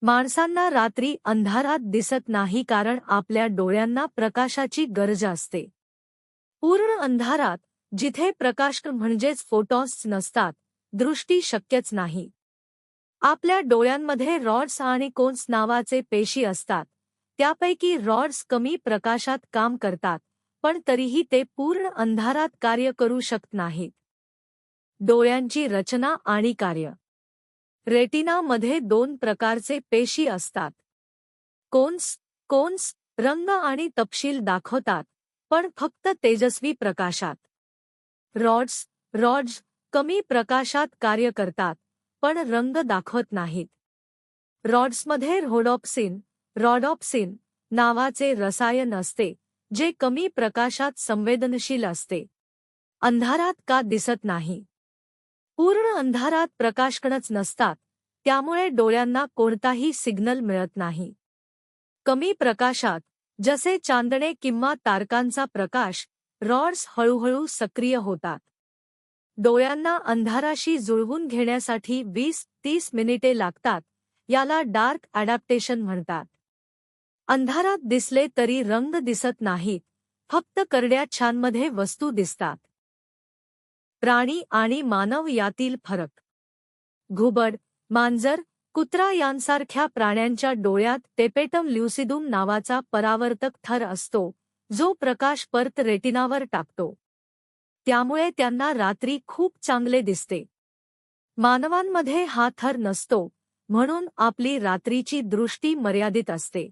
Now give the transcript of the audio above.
माणसांना रात्री अंधारात दिसत नाही कारण आपल्या डोळ्यांना प्रकाशाची गरज असते. पूर्ण अंधारात, जिथे प्रकाश म्हणजेच फोटॉन्स नसतात, दृष्टी शक्यच नाही. आपल्या डोळ्यांमध्ये रॉड्स आणि कोन्स नावाचे पेशी असतात. त्यापैकी रॉड्स कमी प्रकाशात काम करतात, पण तरीही ते पूर्ण अंधारात कार्य करू शकत नाहीत. डोळ्यांची रचना आणि कार्य. रेटिनामध्ये दोन प्रकारचे पेशी असतात. कोन्स रंग आणि तपशील दाखवतात, पण फक्त तेजस्वी प्रकाशात. रॉड्स कमी प्रकाशात कार्य करतात, पण रंग दाखवत नाहीत. रॉड्समध्ये रॉडॉप्सिन नावाचे रसायन असते, जे कमी प्रकाशात संवेदनशील असते. अंधारात का दिसत नाही? पूर्ण अंधारात प्रकाशकणच नसतात, त्यामुळे डोळ्यांना कोणताही सिग्नल मिळत नाही. कमी प्रकाशात, जसे चांदणे किंवा तारकांचा प्रकाश, रॉड्स हळूहळू सक्रिय होतात. डोळ्यांना अंधाराशी जुळवून घेण्यासाठी 20-30 मिनिटे लागतात. याला डार्क अडॅप्टेशन म्हणतात. अंधारात दिसले तरी रंग दिसत नाहीत, फक्त करड्या छानमध्ये वस्तू दिसतात. प्राणी आणि मानव यातील फरक. घुबड, मांजर, कुत्रा यांसारख्या प्राण्यांच्या डोळ्यात टेपेटम ल्युसिडुम नावाचा परावर्तक थर असतो, जो प्रकाश परत रेटिनावर टाकतो. त्यामुळे त्यांना रात्री खूप चांगले दिसते. मानवांमध्ये हा थर नसतो, म्हणून आपली रात्रीची दृष्टी मर्यादित असते.